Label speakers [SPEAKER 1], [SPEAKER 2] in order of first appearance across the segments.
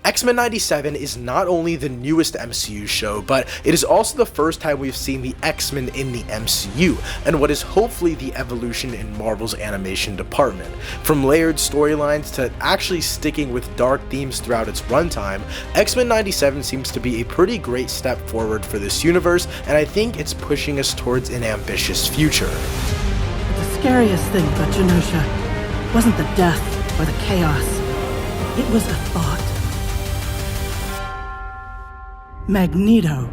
[SPEAKER 1] X-Men 97 is not only the newest MCU show, but it is also the first time we've seen the X-Men in the MCU, and what is hopefully the evolution in Marvel's animation department. From layered storylines to actually sticking with dark themes throughout its runtime, X-Men 97 seems to be a pretty great step forward for this universe, and I think it's pushing us towards an ambitious future.
[SPEAKER 2] The scariest thing about Genosha wasn't the death or the chaos. It was a thought. Magneto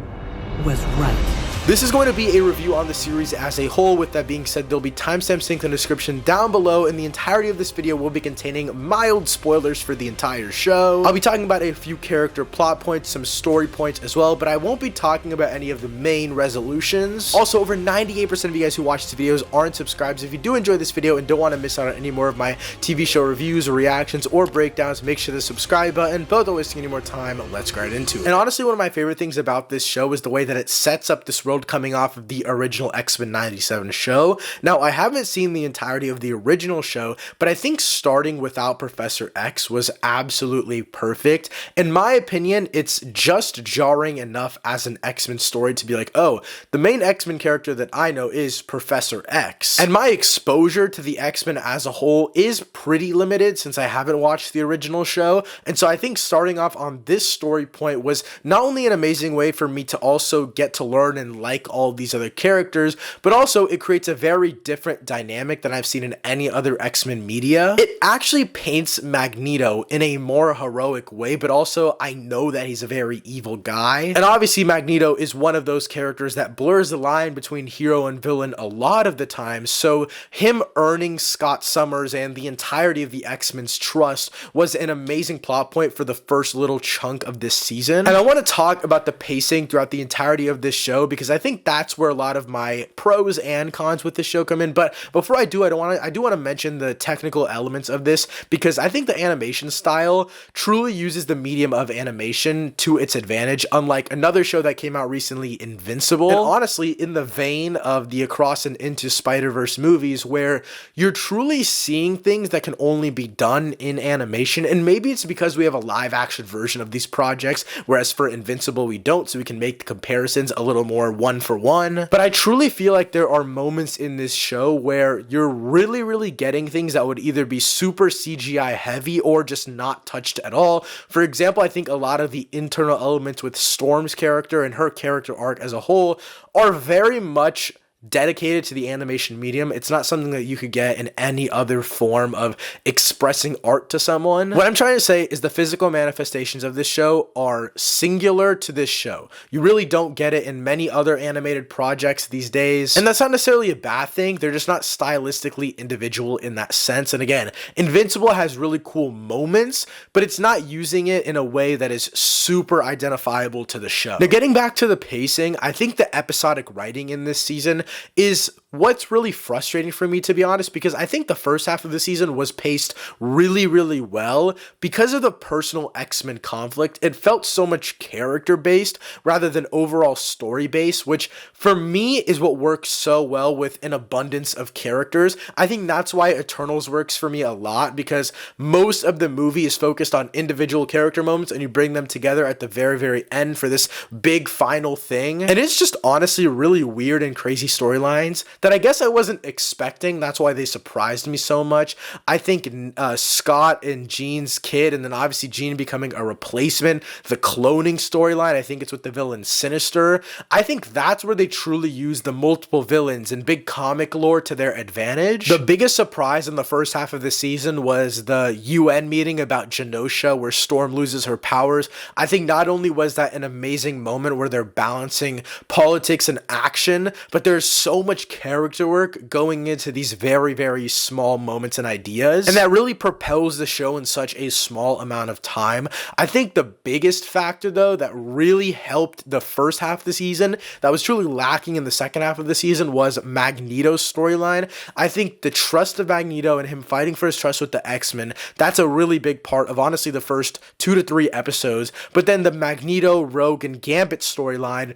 [SPEAKER 2] was right.
[SPEAKER 1] This is going to be a review on the series as a whole. With that being said, there'll be timestamps linked in the description down below, and the entirety of this video will be containing mild spoilers for the entire show. I'll be talking about a few character plot points, some story points as well, but I won't be talking about any of the main resolutions. Also, over 98% of you guys who watch these videos aren't subscribed, so if you do enjoy this video and don't want to miss out on any more of my TV show reviews or reactions or breakdowns, make sure to subscribe button. But without wasting any more time, let's get right into it. And honestly, one of my favorite things about this show is the way that it sets up this world coming off of the original X-Men 97 show. Now, I haven't seen the entirety of the original show, but I think starting without Professor X was absolutely perfect. In my opinion, it's just jarring enough as an X-Men story to be like, oh, the main X-Men character that I know is Professor X. And my exposure to the X-Men as a whole is pretty limited since I haven't watched the original show. And so I think starting off on this story point was not only an amazing way for me to also get to learn and like all of these other characters, but also it creates a very different dynamic than I've seen in any other X-Men media. It actually paints Magneto in a more heroic way, but also I know that he's a very evil guy. And obviously Magneto is one of those characters that blurs the line between hero and villain a lot of the time, so him earning Scott Summers and the entirety of the X-Men's trust was an amazing plot point for the first little chunk of this season. And I want to talk about the pacing throughout the entirety of this show because I think that's where a lot of my pros and cons with this show come in. But before I do, I do want to mention the technical elements of this because I think the animation style truly uses the medium of animation to its advantage, unlike another show that came out recently, Invincible. And honestly, in the vein of the Across and Into Spider-Verse movies, where you're truly seeing things that can only be done in animation, and maybe it's because we have a live action version of these projects, whereas for Invincible we don't, so we can make the comparisons a little more one for one. But I truly feel like there are moments in this show where you're really getting things that would either be super CGI heavy or just not touched at all. For example, I think a lot of the internal elements with Storm's character and her character arc as a whole are very much dedicated to the animation medium. It's not something that you could get in any other form of expressing art to someone. What I'm trying to say is the physical manifestations of this show are singular to this show. You really don't get it in many other animated projects these days, and that's not necessarily a bad thing. They're just not stylistically individual in that sense. And again, Invincible has really cool moments, but it's not using it in a way that is super identifiable to the show. Now, getting back to the pacing, I think the episodic writing in this season is what's really frustrating for me, to be honest, because I think the first half of the season was paced really well. Because of the personal X-Men conflict, it felt so much character-based rather than overall story-based, which for me is what works so well with an abundance of characters. I think that's why Eternals works for me a lot, because most of the movie is focused on individual character moments and you bring them together at the very end for this big final thing. And it's just honestly really weird and crazy storylines that I guess I wasn't expecting. That's why they surprised me so much. I think Scott and Jean's kid, and then obviously Jean becoming a replacement, the cloning storyline, I think it's with the villain Sinister. I think that's where they truly use the multiple villains and big comic lore to their advantage. The biggest surprise in the first half of the season was the UN meeting about Genosha where Storm loses her powers. I think not only was that an amazing moment where they're balancing politics and action, but there's so much character work going into these very small moments and ideas, and that really propels the show in such a small amount of time. I think the biggest factor though that really helped the first half of the season that was truly lacking in the second half of the season was Magneto's storyline. I think the trust of Magneto and him fighting for his trust with the X-Men, that's a really big part of honestly the first 2 to 3 episodes. But then the Magneto, Rogue, and Gambit storyline,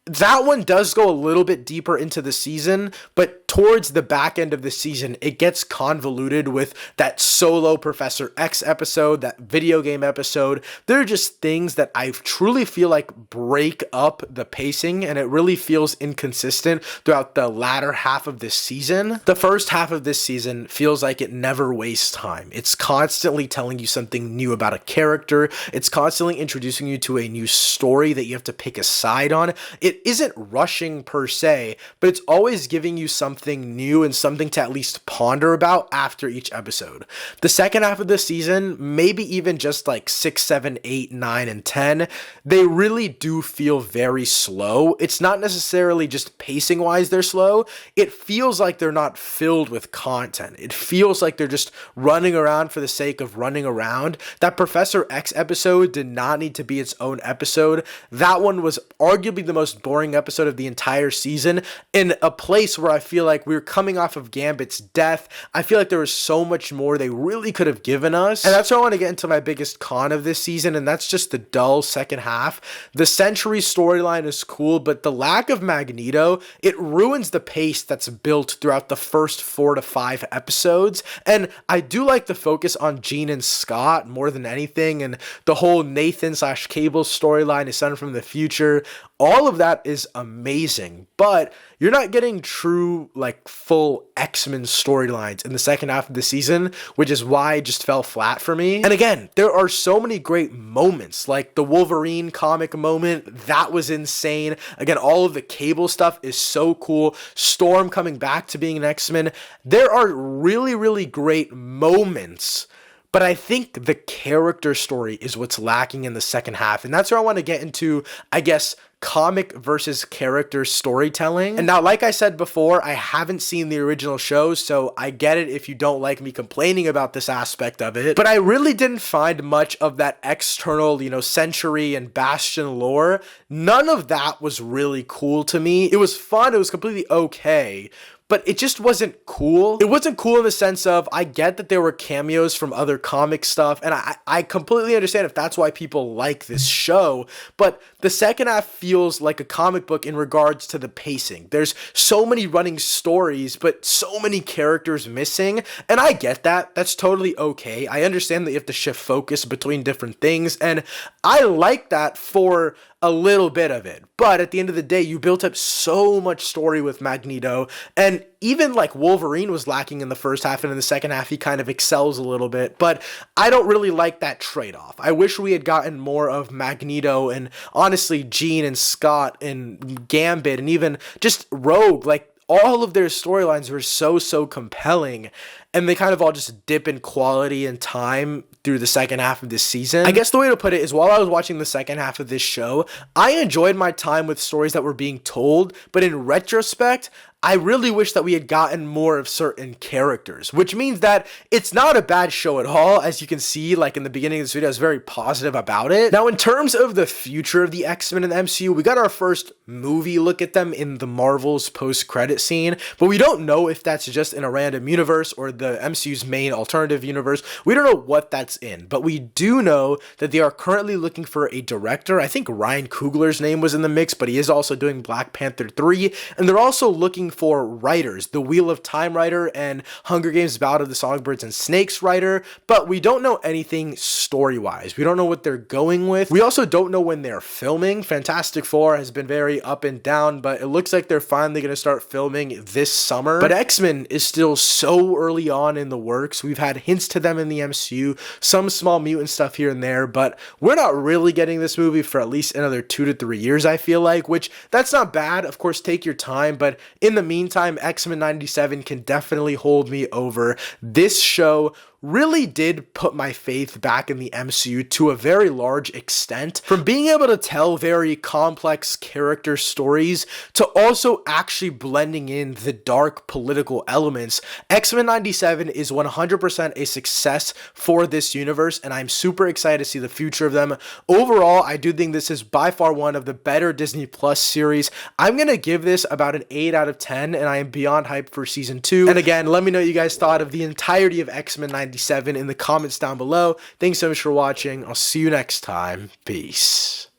[SPEAKER 1] that one does go a little bit deeper into the season, but towards the back end of the season, it gets convoluted with that solo Professor X episode, that video game episode. There are just things that I truly feel like break up the pacing, and it really feels inconsistent throughout the latter half of this season. The first half of this season feels like it never wastes time. It's constantly telling you something new about a character. It's constantly introducing you to a new story that you have to pick a side on. It isn't rushing per se, but it's always giving you something new and something to at least ponder about after each episode. The second half of the season, maybe even just like 6, 7, 8, 9, and 10, they really do feel very slow. It's not necessarily just pacing wise they're slow. It feels like they're not filled with content. It feels like they're just running around for the sake of running around. That Professor X episode did not need to be its own episode. That one was arguably the most boring episode of the entire season, in a place where I feel like we were coming off of Gambit's death. I feel like there was so much more they really could have given us. And that's where I want to get into my biggest con of this season, and that's just the dull second half. The Century storyline is cool, but the lack of Magneto, it ruins the pace that's built throughout the first 4 to 5 episodes. And I do like the focus on Jean and Scott more than anything, and the whole Nathan/Cable storyline, his son from the future. All of that is amazing, but you're not getting true, like, full X-Men storylines in the second half of the season, which is why it just fell flat for me. And again, there are so many great moments, like the Wolverine comic moment. That was insane. Again, all of the Cable stuff is so cool. Storm coming back to being an X-Men. There are really, really great moments, but I think the character story is what's lacking in the second half. And that's where I want to get into, I guess, comic versus character storytelling. And now, like I said before, I haven't seen the original show, so I get it if you don't like me complaining about this aspect of it. But I really didn't find much of that external, Century and Bastion lore. None of that was really cool to me. It was fun. It was completely okay, but it just wasn't cool. It wasn't cool in the sense of, I get that there were cameos from other comic stuff, and I completely understand if that's why people like this show, but the second half feels like a comic book in regards to the pacing. There's so many running stories, but so many characters missing, and I get that. That's totally okay. I understand that you have to shift focus between different things, and I like that for a little bit of it. But at the end of the day, you built up so much story with Magneto, and even like Wolverine was lacking in the first half, and in the second half he kind of excels a little bit, but I don't really like that trade-off. I wish we had gotten more of Magneto and honestly Jean and Scott and Gambit and even just Rogue. Like, all of their storylines were so compelling, and they kind of all just dip in quality and time through the second half of this season. I guess the way to put it is, while I was watching the second half of this show, I enjoyed my time with stories that were being told, but in retrospect, I really wish that we had gotten more of certain characters, which means that it's not a bad show at all. As you can see, like in the beginning of this video, I was very positive about it. Now, in terms of the future of the X-Men and the MCU, we got our first movie look at them in the Marvel's post-credit scene, but we don't know if that's just in a random universe or the MCU's main alternative universe. We don't know what that's in, but we do know that they are currently looking for a director. I think Ryan Coogler's name was in the mix, but he is also doing Black Panther 3, and they're also looking for writers, the Wheel of Time writer and Hunger Games Battle of the Songbirds and Snakes writer, but we don't know anything story-wise. We don't know what they're going with. We also don't know when they're filming. Fantastic Four has been very up and down, but it looks like they're finally going to start filming this summer. But X-Men is still so early on in the works. We've had hints to them in the MCU, some small mutant stuff here and there, but we're not really getting this movie for at least another 2 to 3 years, I feel like, which that's not bad. Of course, take your time, but in the meantime, X-Men 97 can definitely hold me over. This show really did put my faith back in the MCU to a very large extent. From being able to tell very complex character stories to also actually blending in the dark political elements, X-Men 97 is 100% a success for this universe, and I'm super excited to see the future of them. Overall, I do think this is by far one of the better Disney Plus series. I'm going to give this about an 8 out of 10, and I am beyond hyped for season 2. And again, let me know what you guys thought of the entirety of X-Men 97 in the comments down below. Thanks so much for watching. I'll see you next time. Peace.